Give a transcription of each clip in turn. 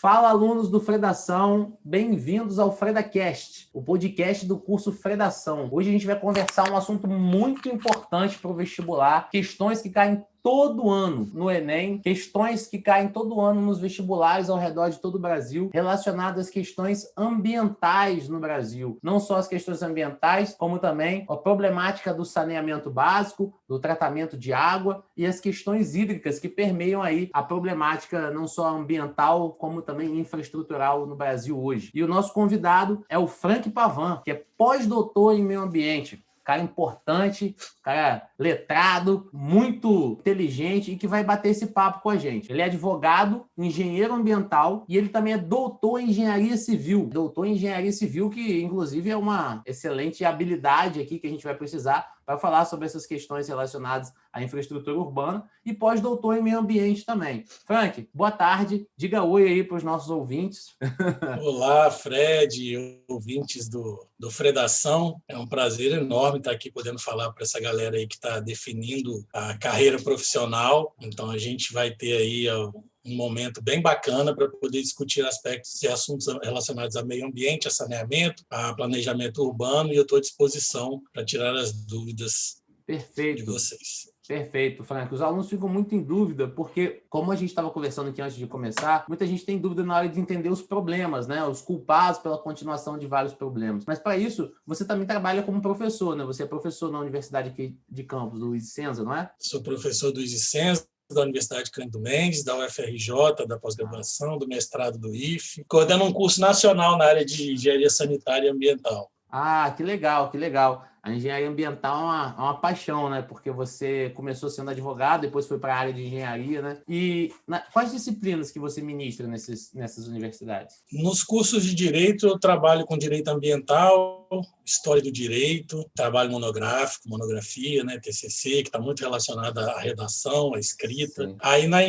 Fala, alunos do Fredação, bem-vindos ao FredaCast, o podcast do curso Fredação. Hoje a gente vai conversar um assunto muito importante para o vestibular, questões que caem todo ano no Enem, questões que caem todo ano nos vestibulares ao redor de todo o Brasil, relacionadas às questões ambientais no Brasil. Não só as questões ambientais, como também a problemática do saneamento básico, do tratamento de água e as questões hídricas que permeiam aí a problemática não só ambiental, como também infraestrutural no Brasil hoje. E o nosso convidado é o Frank Pavan, que é pós-doutor em meio ambiente. Cara importante, cara letrado, muito inteligente e que vai bater esse papo com a gente. Ele é advogado, engenheiro ambiental e ele também é doutor em engenharia civil. Doutor em engenharia civil, que inclusive é uma excelente habilidade aqui que a gente vai precisar para falar sobre essas questões relacionadas à infraestrutura urbana e pós-doutor em meio ambiente também. Frank, boa tarde. Diga oi aí para os nossos ouvintes. Olá, Fred, ouvintes do Fredação. É um prazer enorme estar aqui podendo falar para essa galera aí que está definindo a carreira profissional. Então, a gente vai ter aí um momento bem bacana para poder discutir aspectos e assuntos relacionados a meio ambiente, a saneamento, a planejamento urbano, e eu estou à disposição para tirar as dúvidas de vocês. Perfeito, Frank. Os alunos ficam muito em dúvida porque, como a gente estava conversando aqui antes de começar, muita gente tem dúvida na hora de entender os problemas, né? Os culpados pela continuação de vários problemas. Mas, para isso, você também trabalha como professor, né? Você é professor na Universidade aqui de Campos, do Luiz de Senza, não é? Sou professor do Luiz de Senza, da Universidade Cândido Mendes, da UFRJ, da pós-graduação, do mestrado do IFE. Coordeno um curso nacional na área de engenharia sanitária e ambiental. Ah, que legal, que legal. A engenharia ambiental é uma paixão, né? Porque você começou sendo advogado, depois foi para a área de engenharia, né? E quais disciplinas que você ministra nessas universidades? Nos cursos de direito, eu trabalho com direito ambiental, história do direito, trabalho monográfico, monografia, né, TCC, que está muito relacionado à redação, à escrita. Sim. Aí nas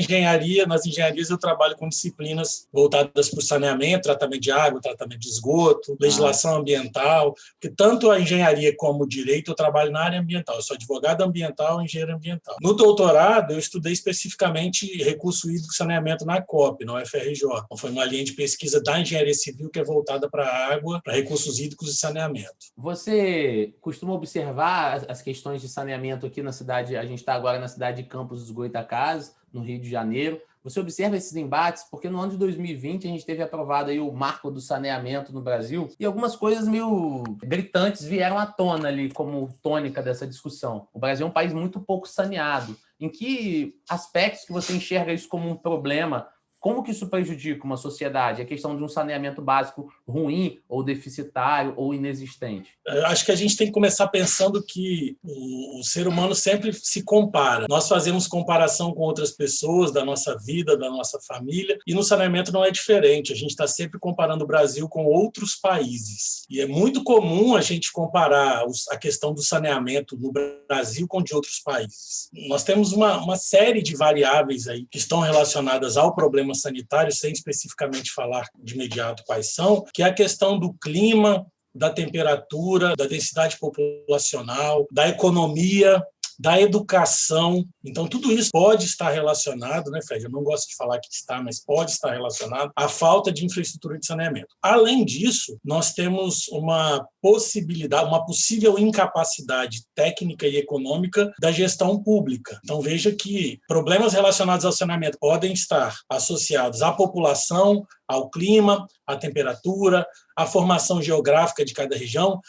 engenharias eu trabalho com disciplinas voltadas para o saneamento, tratamento de água, tratamento de esgoto, legislação ambiental, porque tanto a engenharia como o direito eu trabalho na área ambiental. Eu sou advogado ambiental e engenheiro ambiental. No doutorado, eu estudei especificamente recurso hídrico e saneamento na COP, na UFRJ. Então, foi uma linha de pesquisa da engenharia civil que é voltada para a água, para recursos hídricos e saneamento. Você costuma observar as questões de saneamento aqui na cidade? A gente está agora na cidade de Campos dos Goytacazes, no Rio de Janeiro. Você observa esses embates? Porque no ano de 2020 a gente teve aprovado aí o marco do saneamento no Brasil e algumas coisas meio gritantes vieram à tona ali como tônica dessa discussão. O Brasil é um país muito pouco saneado. Em que aspectos que você enxerga isso como um problema? Como que isso prejudica uma sociedade? A questão de um saneamento básico ruim ou deficitário ou inexistente? Acho que a gente tem que começar pensando que o ser humano sempre se compara. Nós fazemos comparação com outras pessoas, da nossa vida, da nossa família, e no saneamento não é diferente. A gente está sempre comparando o Brasil com outros países. E é muito comum a gente comparar a questão do saneamento no Brasil com de outros países. Nós temos uma série de variáveis aí que estão relacionadas ao problema sanitário, sem especificamente falar de imediato quais são, que é a questão do clima, da temperatura, da densidade populacional, da economia, da educação. Então, tudo isso pode estar relacionado, né, Fred? Eu não gosto de falar que está, mas pode estar relacionado à falta de infraestrutura de saneamento. Além disso, nós temos uma possibilidade, uma possível incapacidade técnica e econômica da gestão pública. Então, veja que problemas relacionados ao saneamento podem estar associados à população, ao clima, à temperatura, à formação geográfica de cada região.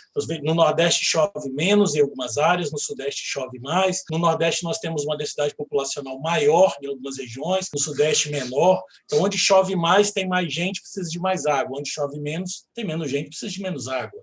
No Nordeste chove menos em algumas áreas, no Sudeste chove mais. No Nordeste nós temos uma densidade populacional maior em algumas regiões, no Sudeste menor. Então, onde chove mais, tem mais gente, precisa de mais água. Onde chove menos, tem menos gente, precisa de menos água.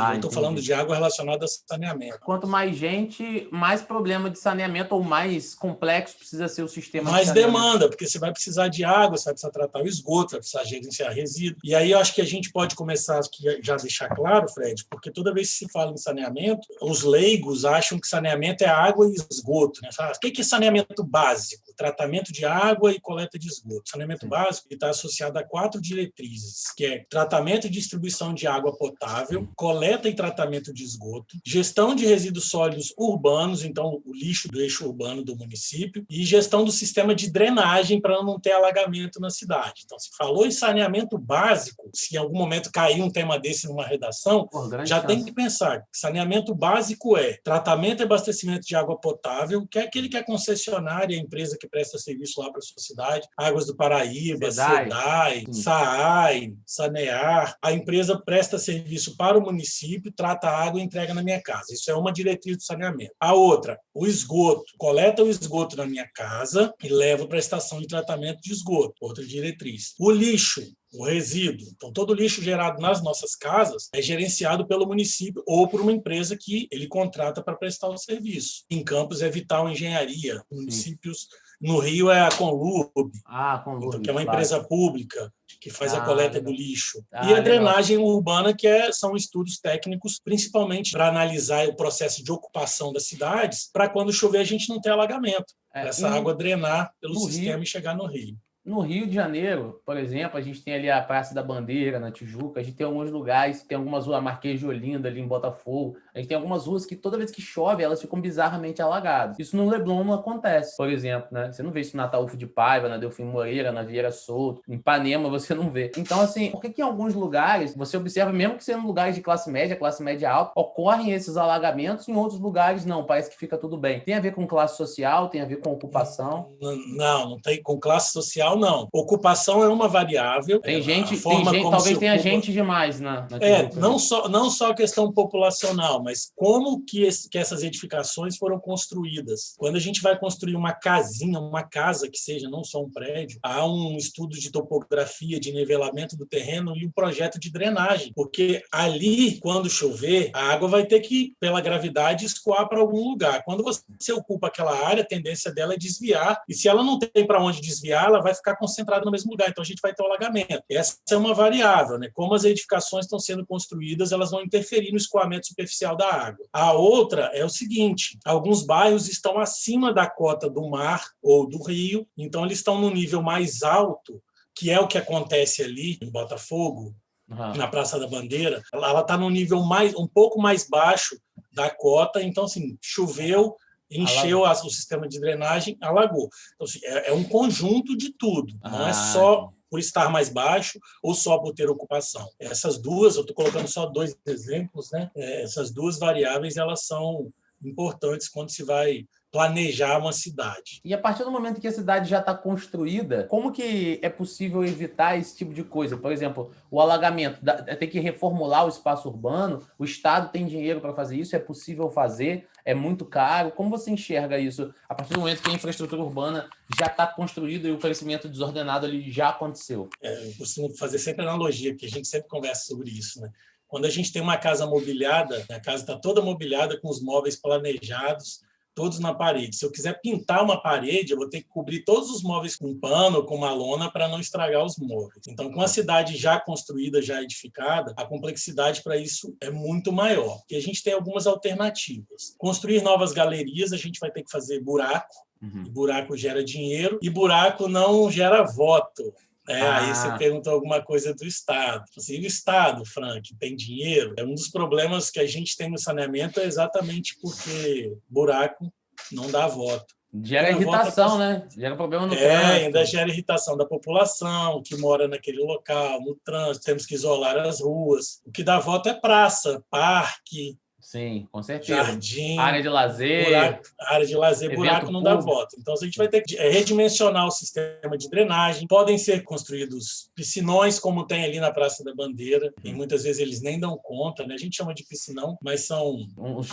Eu estou falando de água relacionada a saneamento. Quanto mais gente, mais problema de saneamento ou mais complexo precisa ser o sistema mais de saneamento. Demanda, porque você vai precisar de água, você vai precisar tratar o esgoto, vai precisar gerenciar resíduos. E aí eu acho que a gente pode começar aqui já deixar claro, Fred, porque toda vez que se fala em saneamento, os leigos acham que saneamento é água e esgoto, né? O que é saneamento básico? tratamento de água e coleta de esgoto. O saneamento básico está associado a 4 diretrizes, que é tratamento e distribuição de água potável, coleta e tratamento de esgoto, gestão de resíduos sólidos urbanos, então o lixo do eixo urbano do município, e gestão do sistema de drenagem para não ter alagamento na cidade. Então, se falou em saneamento básico, se em algum momento cair um tema desse numa redação, já tem que pensar que saneamento básico é tratamento e abastecimento de água potável, que é aquele que a concessionária, a empresa que presta serviço lá para a sua cidade, Águas do Paraíba, SEDAI, SAAI, Sanear, a empresa presta serviço para o município, trata a água e entrega na minha casa. Isso é uma diretriz do saneamento. A outra, o esgoto. Coleta o esgoto na minha casa e leva para a estação de tratamento de esgoto. Outra diretriz. O lixo, o resíduo. Então, todo o lixo gerado nas nossas casas é gerenciado pelo município ou por uma empresa que ele contrata para prestar o serviço. Em Campos é Vital Engenharia. Municípios, no Rio é a Conlurb, então, que é uma empresa pública que faz a coleta do lixo. E a drenagem urbana, que são estudos técnicos, principalmente para analisar o processo de ocupação das cidades, para quando chover a gente não ter alagamento, para essa água drenar pelo sistema e chegar no rio. No Rio de Janeiro, por exemplo, a gente tem ali a Praça da Bandeira, na Tijuca, a gente tem alguns lugares, tem algumas ruas, Marquês de Olinda, ali em Botafogo, a gente tem algumas ruas que toda vez que chove, elas ficam bizarramente alagadas. Isso no Leblon não acontece, por exemplo, né? Você não vê isso no Ataúfo de Paiva, na Delfim Moreira, na Vieira Souto, em Ipanema você não vê. Então, assim, por que em alguns lugares, você observa, mesmo que sendo lugares de classe média alta, ocorrem esses alagamentos, em outros lugares não, parece que fica tudo bem. Tem a ver com classe social, tem a ver com ocupação? Não tem com classe social, não. Ocupação é uma variável. Tem gente talvez tenha gente demais na Tijuca. Não só a questão populacional, mas como que essas edificações foram construídas. Quando a gente vai construir uma casinha, uma casa que seja, não só um prédio, há um estudo de topografia, de nivelamento do terreno e um projeto de drenagem, porque ali, quando chover, a água vai ter que, pela gravidade, escoar para algum lugar. Quando você ocupa aquela área, a tendência dela é desviar, e se ela não tem para onde desviar, ela vai ficar concentrada no mesmo lugar, então a gente vai ter o alagamento. Essa é uma variável, né? Como as edificações estão sendo construídas, elas vão interferir no escoamento superficial da água. A outra é o seguinte, alguns bairros estão acima da cota do mar ou do rio, então eles estão no nível mais alto, que é o que acontece ali em Botafogo, na Praça da Bandeira. Ela está no nível um pouco mais baixo da cota, então assim, choveu, encheu o sistema de drenagem, alagou. Então, assim, é um conjunto de tudo. Não é só por estar mais baixo ou só por ter ocupação. Essas duas, eu estou colocando só 2 exemplos, né? Essas duas variáveis, elas são importantes quando se vai planejar uma cidade. E a partir do momento que a cidade já está construída, como que é possível evitar esse tipo de coisa? Por exemplo, o alagamento, tem que reformular o espaço urbano, o Estado tem dinheiro para fazer isso, é possível fazer, é muito caro. Como você enxerga isso a partir do momento que a infraestrutura urbana já está construída e o crescimento desordenado ali já aconteceu? Eu costumo fazer sempre analogia, porque a gente sempre conversa sobre isso, né? Quando a gente tem uma casa mobiliada, a casa está toda mobiliada com os móveis planejados, todos na parede. Se eu quiser pintar uma parede, eu vou ter que cobrir todos os móveis com pano, com uma lona, para não estragar os móveis. Então, com a cidade já construída, já edificada, a complexidade para isso é muito maior. E a gente tem algumas alternativas. Construir novas galerias, a gente vai ter que fazer buraco, e buraco gera dinheiro, e buraco não gera voto. Aí você perguntou alguma coisa do Estado. Assim, o Estado, Frank, tem dinheiro? Um dos problemas que a gente tem no saneamento é exatamente porque buraco não dá voto. Gera irritação, né? Gera problema no trânsito. Ainda gera irritação da população que mora naquele local, no trânsito, temos que isolar as ruas. O que dá voto é praça, parque, sim, com certeza. Jardim, área de lazer, buraco não dá voto. Então, a gente vai ter que redimensionar o sistema de drenagem. Podem ser construídos piscinões, como tem ali na Praça da Bandeira, e muitas vezes eles nem dão conta, né? A gente chama de piscinão, mas são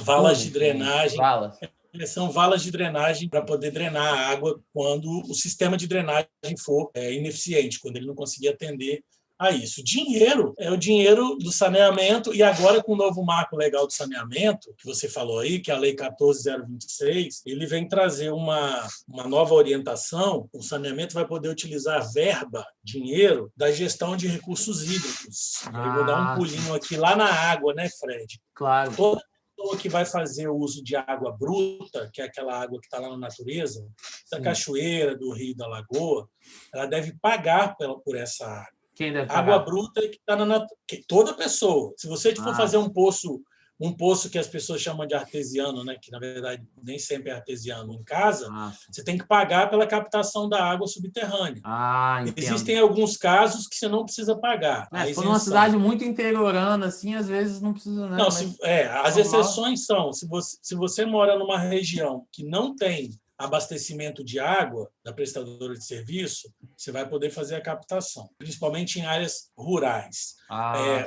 valas de drenagem. São valas de drenagem para poder drenar a água quando o sistema de drenagem for ineficiente, quando ele não conseguir atender a isso. Dinheiro é o dinheiro do saneamento, e agora com o novo marco legal do saneamento, que você falou aí, que é a Lei 14.026, ele vem trazer uma nova orientação. O saneamento vai poder utilizar verba, dinheiro, da gestão de recursos hídricos. Eu vou dar um pulinho aqui lá na água, né, Fred? Claro. Toda pessoa que vai fazer o uso de água bruta, que é aquela água que está lá na natureza, da Sim. cachoeira, do rio, da lagoa, ela deve pagar por essa água. Quem deve Água pagar? bruta é que está na natureza. Toda pessoa. Se você for Ah, fazer um poço que as pessoas chamam de artesiano, né, que na verdade nem sempre é artesiano, em casa, sim. você tem que pagar pela captação da água subterrânea. Entendo. Existem alguns casos que você não precisa pagar, a Se for numa cidade isenção. muito interiorana, assim, às vezes não precisa, né? Não, Mas as normal. exceções são, se você mora numa região que não tem abastecimento de água da prestadora de serviço, você vai poder fazer a captação, principalmente em áreas rurais.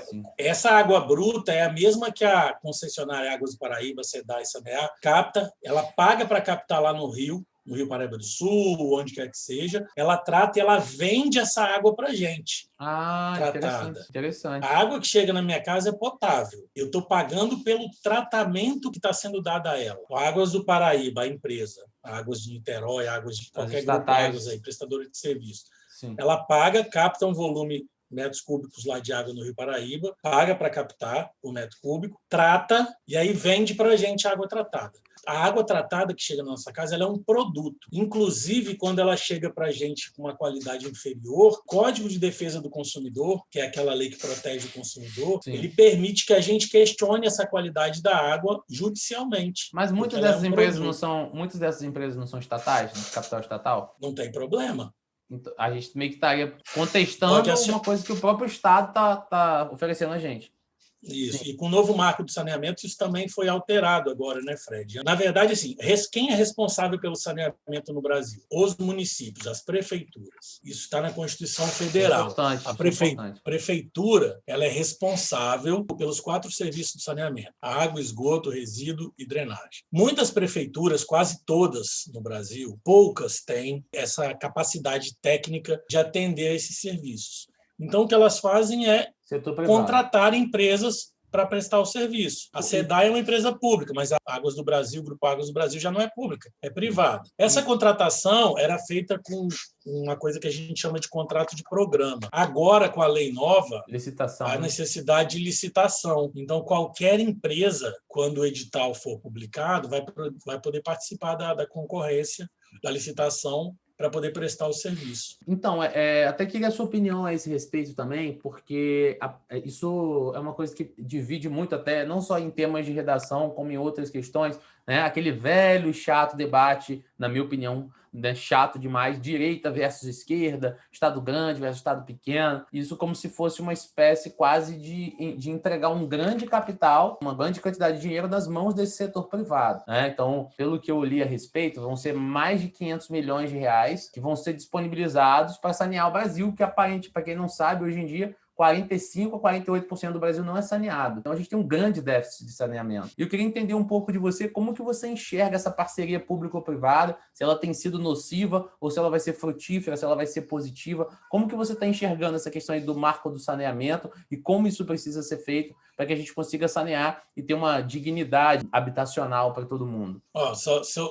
Sim. Essa água bruta é a mesma que a concessionária Águas do Paraíba, SEDAI e Sanear capta, ela paga para captar lá no Rio Paraíba do Sul, onde quer que seja, ela trata e ela vende essa água para a gente, tratada. Interessante, interessante. A água que chega na minha casa é potável. Eu estou pagando pelo tratamento que está sendo dado a ela. Águas do Paraíba, a empresa, Águas de Niterói, Águas de As qualquer grupo Águas estatais, aí, prestadora de serviço. sim. Ela paga, capta um volume metros cúbicos lá de água no Rio Paraíba, paga para captar o metro cúbico, trata e aí vende para a gente água tratada. A água tratada que chega na nossa casa ela é um produto. Inclusive, quando ela chega para a gente com uma qualidade inferior, Código de Defesa do Consumidor, que é aquela lei que protege o consumidor, Sim. ele permite que a gente questione essa qualidade da água judicialmente. Mas muitas dessas empresas não são estatais, de capital estatal? Não tem problema. Então, a gente meio que estaria contestando uma coisa que o próprio Estado está oferecendo a gente. Isso. Sim. E com o novo marco do saneamento, isso também foi alterado agora, né, Fred? Na verdade, assim, quem é responsável pelo saneamento no Brasil? Os municípios, as prefeituras. Isso está na Constituição Federal. Importante, A importante. prefeitura ela é responsável pelos 4 serviços do saneamento: água, esgoto, resíduo e drenagem. Muitas prefeituras, quase todas no Brasil, poucas têm essa capacidade técnica de atender a esses serviços. Então, o que elas fazem é contratar empresas para prestar o serviço. A SEDAI é uma empresa pública, mas a Águas do Brasil, o Grupo Águas do Brasil, já não é pública, é privada. Essa contratação era feita com uma coisa que a gente chama de contrato de programa. Agora, com a lei nova, licitação, há necessidade de licitação. Então, qualquer empresa, quando o edital for publicado, vai poder participar da concorrência, da licitação, para poder prestar o serviço. Então, até queria a sua opinião a esse respeito também, porque isso é uma coisa que divide muito até, não só em temas de redação, como em outras questões, né? Aquele velho e chato debate, na minha opinião, né? Chato demais, direita versus esquerda, Estado grande versus Estado pequeno, isso como se fosse uma espécie quase de entregar um grande capital, uma grande quantidade de dinheiro nas mãos desse setor privado, né? Então, pelo que eu li a respeito, vão ser mais de 500 milhões de reais que vão ser disponibilizados para sanear o Brasil, que aparente, para quem não sabe, hoje em dia 45% a 48% do Brasil não é saneado. Então, a gente tem um grande déficit de saneamento. E eu queria entender um pouco de você, como que você enxerga essa parceria público-privada, se ela tem sido nociva ou se ela vai ser frutífera, se ela vai ser positiva. Como que você está enxergando essa questão aí do marco do saneamento e como isso precisa ser feito para que a gente consiga sanear e ter uma dignidade habitacional para todo mundo?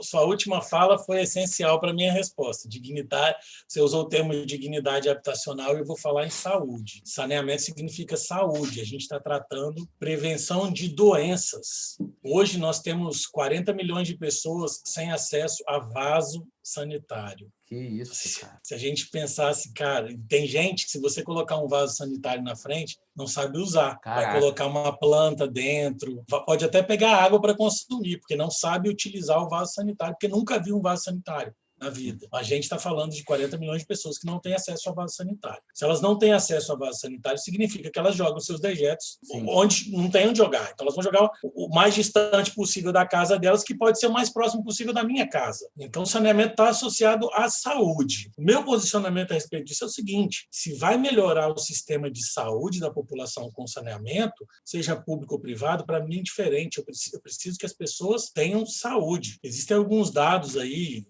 Sua última fala foi essencial para a minha resposta. Dignidade, você usou o termo de dignidade habitacional e eu vou falar em saúde. Saneamento significa saúde. A gente está tratando prevenção de doenças. Hoje nós temos 40 milhões de pessoas sem acesso a vaso sanitário. Que isso, cara. Se a gente pensasse, cara, tem gente que se você colocar um vaso sanitário na frente, não sabe usar. Caraca. Vai colocar uma planta dentro, pode até pegar água para consumir, porque não sabe utilizar o vaso sanitário, porque nunca viu um vaso sanitário na vida. A gente está falando de 40 milhões de pessoas que não têm acesso ao vaso sanitário. Se elas não têm acesso ao vaso sanitário, significa que elas jogam seus dejetos onde não tem onde jogar. Então, elas vão jogar o mais distante possível da casa delas, que pode ser o mais próximo possível da minha casa. Então, o saneamento está associado à saúde. O meu posicionamento a respeito disso é o seguinte: se vai melhorar o sistema de saúde da população com saneamento, seja público ou privado, para mim é diferente. Eu preciso que as pessoas tenham saúde. Existem alguns dados aí,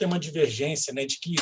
tem uma divergência, né, de que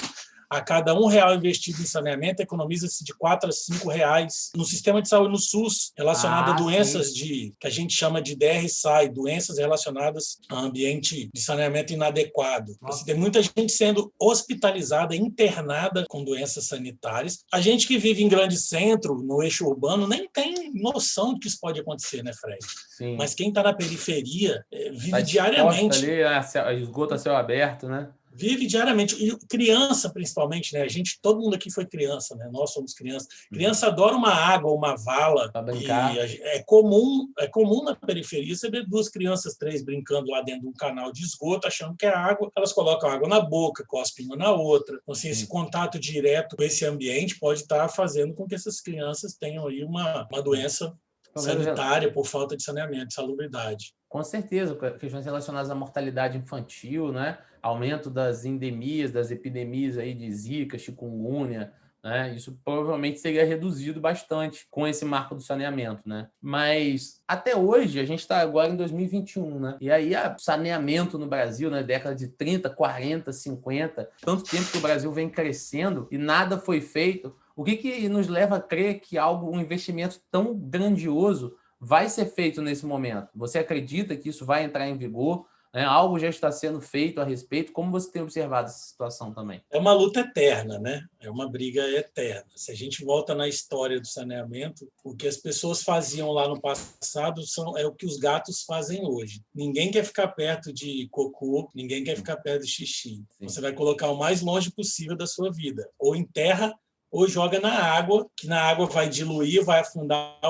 a cada R$1 investido em saneamento, economiza-se de R$4 a R$5 no sistema de saúde, no SUS, relacionado a doenças que a gente chama de DR/SAI, doenças relacionadas a ambiente de saneamento inadequado. Assim, tem muita gente sendo hospitalizada, internada com doenças sanitárias. A gente que vive em grande centro, no eixo urbano, nem tem noção de que isso pode acontecer, né, Fred? Sim. Mas quem está na periferia vive diariamente. Ali, esgoto a céu aberto, né? Vive diariamente. E criança, principalmente, né? Todo mundo aqui foi criança, né? Nós somos crianças. Criança adora uma água, uma vala. Para brincar. E é comum na periferia você ver 2 crianças, 3 brincando lá dentro de um canal de esgoto, achando que é água. Elas colocam água na boca, cospem uma na outra. Então, assim, esse contato direto com esse ambiente pode estar fazendo com que essas crianças tenham aí uma doença sanitária por falta de saneamento, salubridade. Com certeza, questões relacionadas à mortalidade infantil, né? Aumento das endemias, das epidemias aí de Zika, chikungunya, né? Isso provavelmente seria reduzido bastante com esse marco do saneamento, né? Mas até hoje, a gente está agora em 2021, né? E aí, saneamento no Brasil, né? Década de 30, 40, 50, tanto tempo que o Brasil vem crescendo e nada foi feito. O que nos leva a crer que um investimento tão grandioso vai ser feito nesse momento? Você acredita que isso vai entrar em vigor? Né? Algo já está sendo feito a respeito? Como você tem observado essa situação também? É uma luta eterna, né? É uma briga eterna. Se a gente volta na história do saneamento, o que as pessoas faziam lá no passado é o que os gatos fazem hoje. Ninguém quer ficar perto de cocô, ninguém quer ficar perto de xixi. Sim. Você vai colocar o mais longe possível da sua vida, ou em terra, ou joga na água, que na água vai diluir, vai afundar,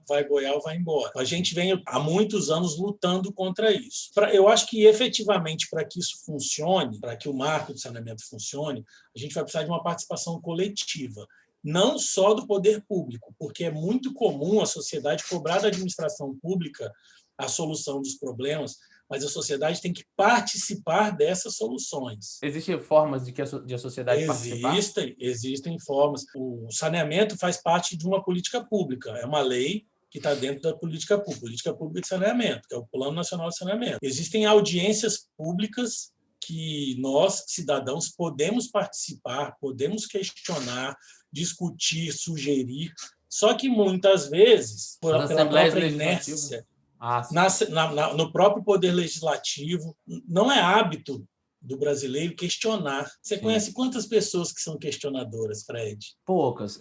vai boiar ou vai embora. A gente vem há muitos anos lutando contra isso. Eu acho que, efetivamente, para que isso funcione, para que o marco de saneamento funcione, a gente vai precisar de uma participação coletiva, não só do poder público, porque é muito comum a sociedade cobrar da administração pública a solução dos problemas, mas a sociedade tem que participar dessas soluções. Existem formas de a sociedade participar? Existem formas. O saneamento faz parte de uma política pública. É uma lei que está dentro da política pública de saneamento, que é o Plano Nacional de Saneamento. Existem audiências públicas que nós, cidadãos, podemos participar, podemos questionar, discutir, sugerir, só que muitas vezes, pela própria inércia, no próprio poder legislativo, não é hábito do brasileiro questionar. Você Sim. conhece quantas pessoas que são questionadoras, Fred? Poucas.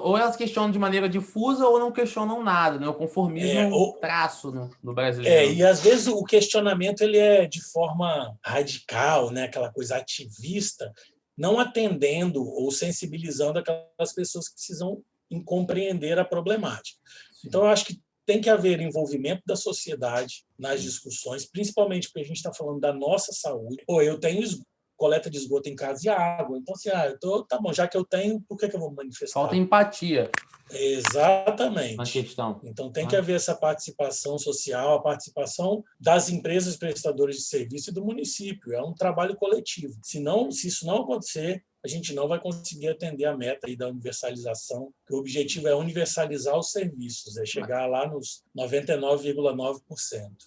Ou elas questionam de maneira difusa ou não questionam nada, né? O conformismo traço no brasileiro. E às vezes o questionamento ele é de forma radical, né? Aquela coisa ativista, não atendendo ou sensibilizando aquelas pessoas que precisam compreender a problemática. Sim. Então, eu acho que tem que haver envolvimento da sociedade nas discussões, principalmente porque a gente está falando da nossa saúde. Eu tenho coleta de esgoto em casa e água. Então, assim, tá bom, já que eu tenho, por que eu vou manifestar? Falta empatia. Exatamente. Na questão. Então, tem que haver essa participação social, a participação das empresas prestadoras de serviço e do município. É um trabalho coletivo. Se isso não acontecer, a gente não vai conseguir atender a meta aí da universalização, que o objetivo é universalizar os serviços, é chegar lá nos 99,9%.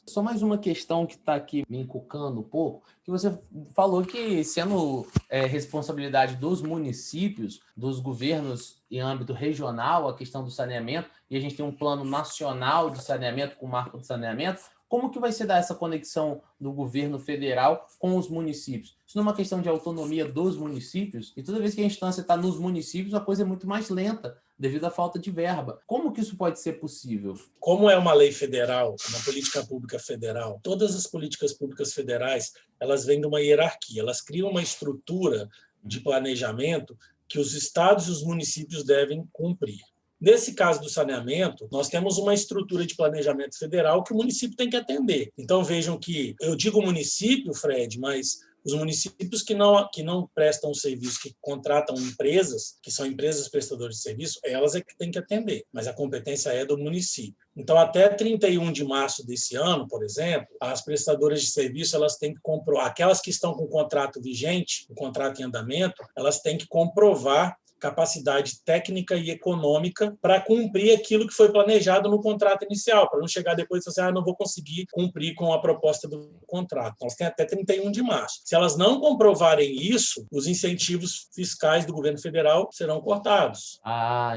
Só mais uma questão que está aqui me encucando um pouco, que você falou que, sendo responsabilidade dos municípios, dos governos em âmbito regional, a questão do saneamento, e a gente tem um plano nacional de saneamento com o marco de saneamento, como que vai se dar essa conexão do governo federal com os municípios? Isso não é uma questão de autonomia dos municípios? E toda vez que a instância está nos municípios, a coisa é muito mais lenta, devido à falta de verba. Como que isso pode ser possível? Como é uma lei federal, uma política pública federal, todas as políticas públicas federais, elas vêm de uma hierarquia, elas criam uma estrutura de planejamento que os estados e os municípios devem cumprir. Nesse caso do saneamento, nós temos uma estrutura de planejamento federal que o município tem que atender. Então, vejam que, eu digo município, Fred, mas os municípios que não prestam o serviço, que contratam empresas, que são empresas prestadoras de serviço, elas é que têm que atender, mas a competência é do município. Então, até 31 de março desse ano, por exemplo, as prestadoras de serviço elas têm que comprovar, aquelas que estão com o contrato vigente, o contrato em andamento, elas têm que comprovar capacidade técnica e econômica para cumprir aquilo que foi planejado no contrato inicial, para não chegar depois e falar assim, não vou conseguir cumprir com a proposta do contrato. Elas têm até 31 de março. Se elas não comprovarem isso, os incentivos fiscais do governo federal serão cortados.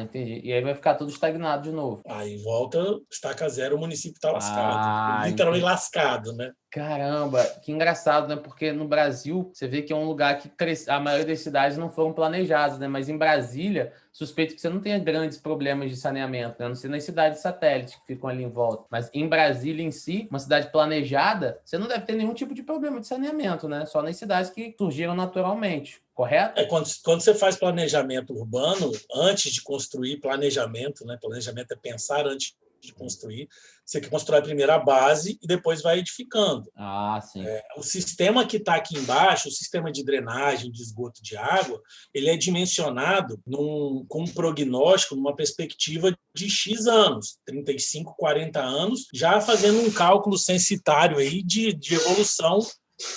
Entendi. E aí vai ficar tudo estagnado de novo. Aí volta, estaca zero, o município está lascado. Literalmente lascado, né? Caramba, que engraçado, né? Porque no Brasil, você vê que é um lugar que a maioria das cidades não foram planejadas, né? Mas em Brasília, suspeito que você não tenha grandes problemas de saneamento, né? A não ser nas cidades satélites que ficam ali em volta. Mas em Brasília em si, uma cidade planejada, você não deve ter nenhum tipo de problema de saneamento, né? Só nas cidades que surgiram naturalmente, correto? Quando você faz planejamento urbano, antes de construir, planejamento, né? Planejamento é pensar antes de construir. Você constrói primeiro a base e depois vai edificando. Ah, sim. O sistema que está aqui embaixo, o sistema de drenagem, de esgoto de água, ele é dimensionado com um prognóstico, numa perspectiva de X anos, 35, 40 anos, já fazendo um cálculo censitário aí de evolução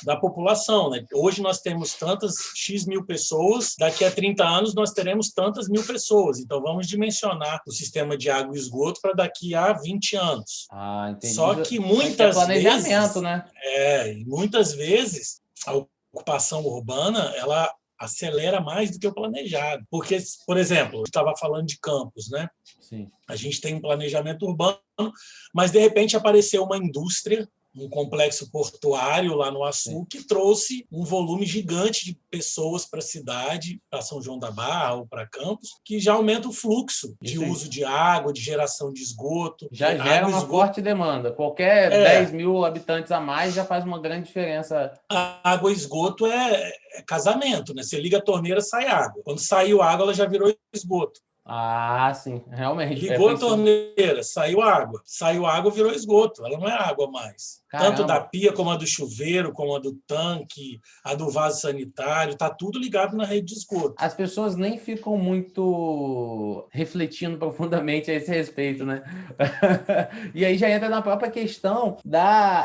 da população, né? Hoje nós temos tantas X mil pessoas, daqui a 30 anos nós teremos tantas mil pessoas. Então vamos dimensionar o sistema de água e esgoto para daqui a 20 anos. Ah, entendi. Só que planejamento, né? Muitas vezes a ocupação urbana ela acelera mais do que o planejado. Porque, por exemplo, eu estava falando de campos, né? Sim. A gente tem um planejamento urbano, mas de repente apareceu uma indústria, um complexo portuário lá no Açu, que trouxe um volume gigante de pessoas para a cidade, para São João da Barra ou para Campos, que já aumenta o fluxo de uso de água, de geração de esgoto. Já gera uma forte demanda. Qualquer 10 mil habitantes a mais já faz uma grande diferença. A água e esgoto é casamento, né? Você liga a torneira, sai água. Quando saiu água, ela já virou esgoto. Ah, sim, realmente. Ligou a torneira, saiu água. Saiu água, virou esgoto. Ela não é água mais. Caramba. Tanto da pia, como a do chuveiro, como a do tanque, a do vaso sanitário, está tudo ligado na rede de esgoto. As pessoas nem ficam muito refletindo profundamente a esse respeito, né? E aí já entra na própria questão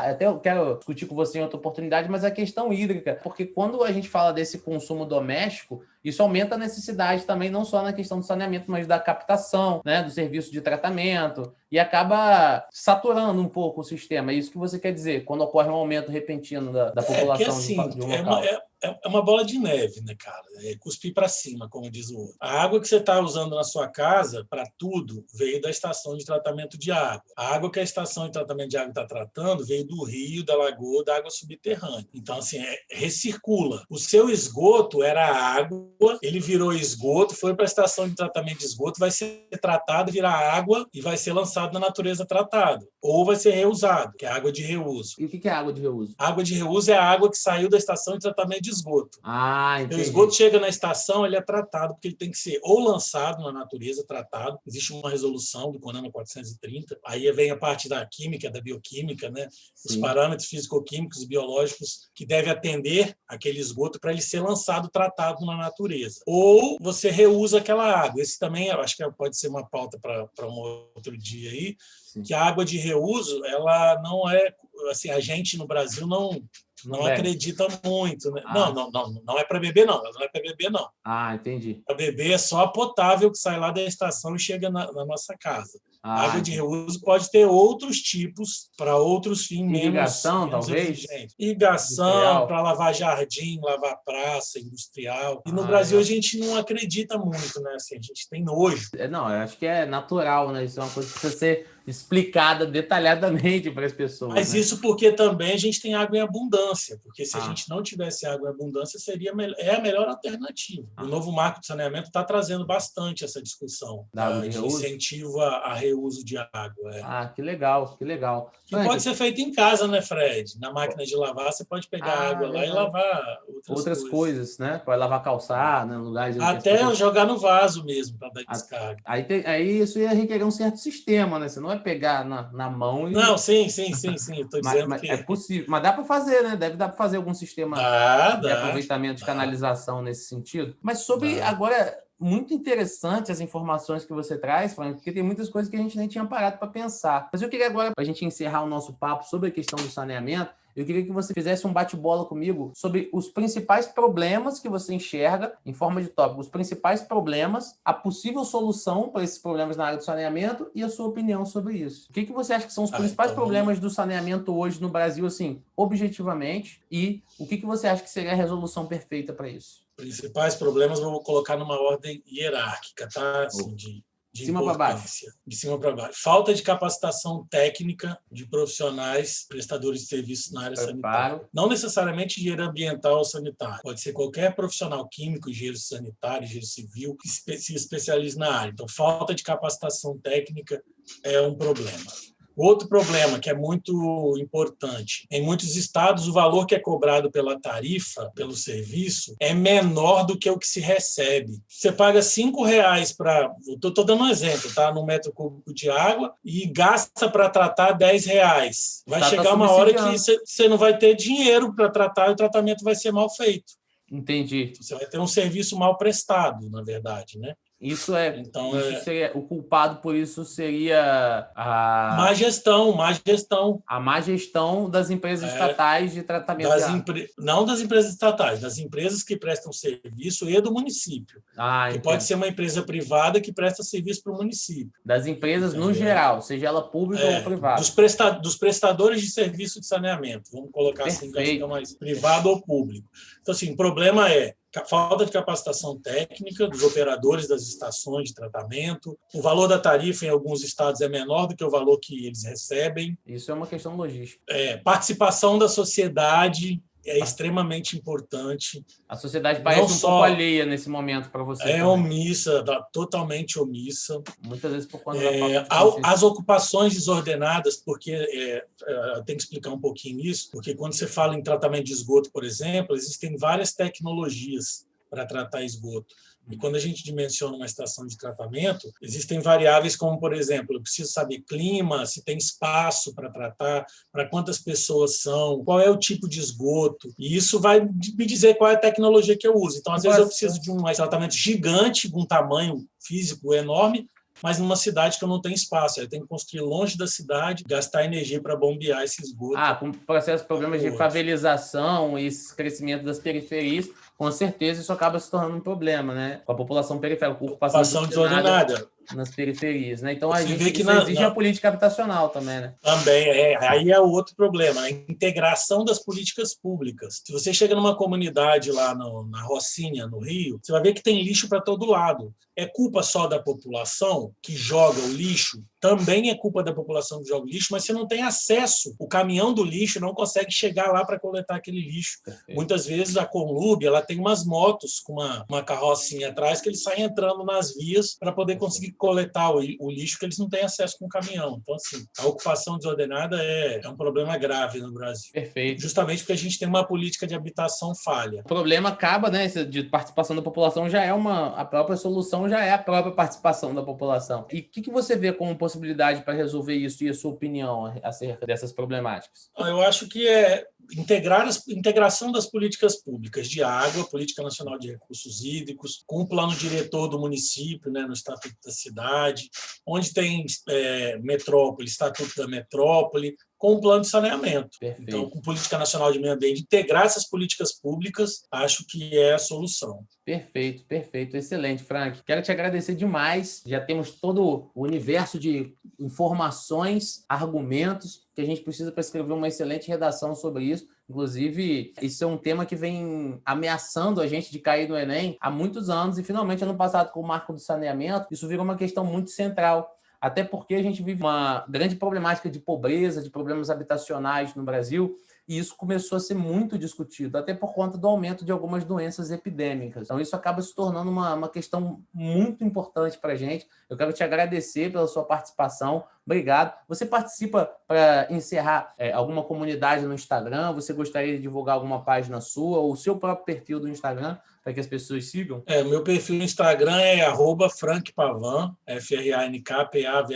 até eu quero discutir com você em outra oportunidade, mas a questão hídrica. Porque quando a gente fala desse consumo doméstico, isso aumenta a necessidade também, não só na questão do saneamento, mas da captação, né, do serviço de tratamento, e acaba saturando um pouco o sistema. É isso que você quer dizer, quando ocorre um aumento repentino da população assim, de um local. É uma bola de neve, né, cara? É cuspir para cima, como diz o outro. A água que você está usando na sua casa, para tudo, veio da estação de tratamento de água. A água que a estação de tratamento de água está tratando veio do rio, da lagoa, da água subterrânea. Então, assim, recircula. O seu esgoto era água, ele virou esgoto, foi para a estação de tratamento de esgoto, vai ser tratado, virar água e vai ser lançado na natureza tratado. Ou vai ser reusado, que é água de reuso. E o que é água de reuso? Água de reuso é a água que saiu da estação de tratamento de esgoto. Ah, entendi. O esgoto chega na estação, ele é tratado, porque ele tem que ser ou lançado na natureza, tratado. Existe uma resolução do CONAMA 430. Aí vem a parte da química, da bioquímica, né? Os parâmetros físico-químicos e biológicos que devem atender aquele esgoto para ele ser lançado, tratado na natureza. Ou você reusa aquela água. Esse também, eu acho que pode ser uma pauta para um outro dia aí, que a água de reuso, ela não é... Assim, a gente no Brasil não acredita muito, né? Não é para beber, não. Não é para beber, não. Ah, entendi. Para beber é só a potável que sai lá da estação e chega na nossa casa. A água de reuso pode ter outros tipos para outros fins menos irrigação, talvez? Exigentes. Irrigação, para lavar jardim, lavar praça, industrial. E no Brasil a gente não acredita muito, né? Assim, a gente tem nojo. Não, eu acho que é natural, né? Isso é uma coisa que precisa ser explicada detalhadamente para as pessoas. Mas né? Isso porque também a gente tem água em abundância, porque se a gente não tivesse água em abundância, é a melhor alternativa. O novo marco de saneamento está trazendo bastante essa discussão de incentivo a reuso de água. Que legal, que legal. Que pode ser feito em casa, né, Fred? Na máquina de lavar, você pode pegar a água lá e lavar outras coisas, né? Pode lavar calçada, né? Lugares até jogar no vaso mesmo, para dar descarga. Aí isso ia requerer um certo sistema, né? Você não vai pegar na mão e... Não, sim. Estou dizendo que... É possível. Mas dá para fazer, né? Deve dar para fazer algum sistema de aproveitamento de canalização nesse sentido. Mas sobre agora... Muito interessante as informações que você traz, Frank, porque tem muitas coisas que a gente nem tinha parado para pensar. Mas eu queria agora, para a gente encerrar o nosso papo sobre a questão do saneamento, eu queria que você fizesse um bate-bola comigo sobre os principais problemas que você enxerga, em forma de tópico, os principais problemas, a possível solução para esses problemas na área do saneamento e a sua opinião sobre isso. O que você acha que são os principais problemas do saneamento hoje no Brasil, assim, objetivamente, e o que você acha que seria a resolução perfeita para isso? Principais problemas, vou colocar numa ordem hierárquica, tá? Assim, de de cima para baixo. importância, de cima para baixo. Falta de capacitação técnica de profissionais prestadores de serviços na área sanitária. Não necessariamente engenheiro ambiental ou sanitário. Pode ser qualquer profissional químico, engenheiro sanitário, engenheiro civil, que se especialize na área. Então, falta de capacitação técnica é um problema. Outro problema que é muito importante, em muitos estados o valor que é cobrado pela tarifa, pelo serviço, é menor do que o que se recebe. Você paga R$ 5 para... Estou dando um exemplo, tá? No metro cúbico de água e gasta para tratar R$ 10. Vai chegar uma hora que você não vai ter dinheiro para tratar e o tratamento vai ser mal feito. Entendi. Você vai ter um serviço mal prestado, na verdade, né? Seria, o culpado por isso seria a má gestão. A má gestão das empresas estatais de tratamento de água. Não das empresas estatais, das empresas que prestam serviço e do município. Que pode ser uma empresa privada que presta serviço para o município. Das empresas no geral, seja ela pública ou privada. Dos prestadores de serviço de saneamento. Vamos colocar assim, que fica mais privado ou público. Então, assim, o problema é a falta de capacitação técnica dos operadores das estações de tratamento. O valor da tarifa em alguns estados é menor do que o valor que eles recebem. Isso é uma questão logística. Participação da sociedade é extremamente importante. A sociedade parece um pouco alheia nesse momento para você. É omissa, totalmente omissa. Muitas vezes por conta da falta de as ocupações desordenadas, porque tem que explicar um pouquinho isso, porque quando você fala em tratamento de esgoto, por exemplo, existem várias tecnologias para tratar esgoto. E quando a gente dimensiona uma estação de tratamento, existem variáveis como, por exemplo, eu preciso saber clima, se tem espaço para tratar, para quantas pessoas são, qual é o tipo de esgoto. E isso vai me dizer qual é a tecnologia que eu uso. Então, às vezes, eu preciso de um tratamento gigante, com um tamanho físico enorme, mas numa cidade que eu não tenho espaço. Eu tenho que construir longe da cidade, gastar energia para bombear esse esgoto. Com problemas de favelização e esse crescimento das periferias, com certeza isso acaba se tornando um problema, né? Com a população periférica, a ocupação desordenada nas periferias, né? Então, exige a política habitacional também, né? Também, aí é outro problema, a integração das políticas públicas. Se você chega numa comunidade lá na Rocinha, no Rio, você vai ver que tem lixo para todo lado. É culpa só da população que joga o lixo? Também é culpa da população que joga o lixo, mas você não tem acesso. O caminhão do lixo não consegue chegar lá para coletar aquele lixo. Perfeito. Muitas vezes a Conlub ela tem umas motos com uma carrocinha atrás que eles saem entrando nas vias para poder conseguir coletar o lixo que eles não têm acesso com o caminhão. Então, assim, a ocupação desordenada é um problema grave no Brasil. Perfeito. Justamente porque a gente tem uma política de habitação falha. O problema acaba, né, de participação da população já é a própria solução, já é a própria participação da população. E o que você vê como possibilidade para resolver isso e a sua opinião acerca dessas problemáticas? Eu acho que é integração das políticas públicas de água, Política Nacional de Recursos Hídricos, com o plano diretor do município, né, no Estatuto da Cidade, onde tem metrópole, Estatuto da Metrópole, com um plano de saneamento. Perfeito. Então, com Política Nacional de Meio Ambiente, integrar essas políticas públicas, acho que é a solução. Perfeito, perfeito. Excelente, Frank. Quero te agradecer demais. Já temos todo o universo de informações, argumentos que a gente precisa para escrever uma excelente redação sobre isso. Inclusive, isso é um tema que vem ameaçando a gente de cair no Enem há muitos anos e, finalmente, ano passado, com o marco do saneamento, isso virou uma questão muito central. Até porque a gente vive uma grande problemática de pobreza, de problemas habitacionais no Brasil, e isso começou a ser muito discutido, até por conta do aumento de algumas doenças epidêmicas. Então, isso acaba se tornando uma questão muito importante para a gente. Eu quero te agradecer pela sua participação. Obrigado. Você participa, para encerrar, alguma comunidade no Instagram? Você gostaria de divulgar alguma página sua ou o seu próprio perfil do Instagram para que as pessoas sigam? Meu perfil no Instagram é @frankpavan, FRANKPAVAN,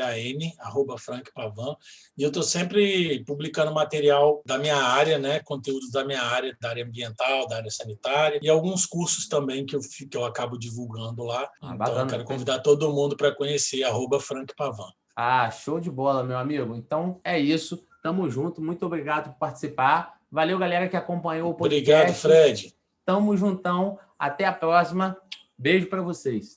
@frankpavan. E eu estou sempre publicando material da minha área, né, conteúdos da minha área, da área ambiental, da área sanitária, e alguns cursos também que eu acabo divulgando lá. Então, bacana. Eu quero convidar todo mundo para conhecer @frankpavan. Show de bola, meu amigo. Então, é isso. Tamo junto. Muito obrigado por participar. Valeu, galera que acompanhou o podcast. Obrigado, Fred. Tamo juntão. Até a próxima. Beijo para vocês.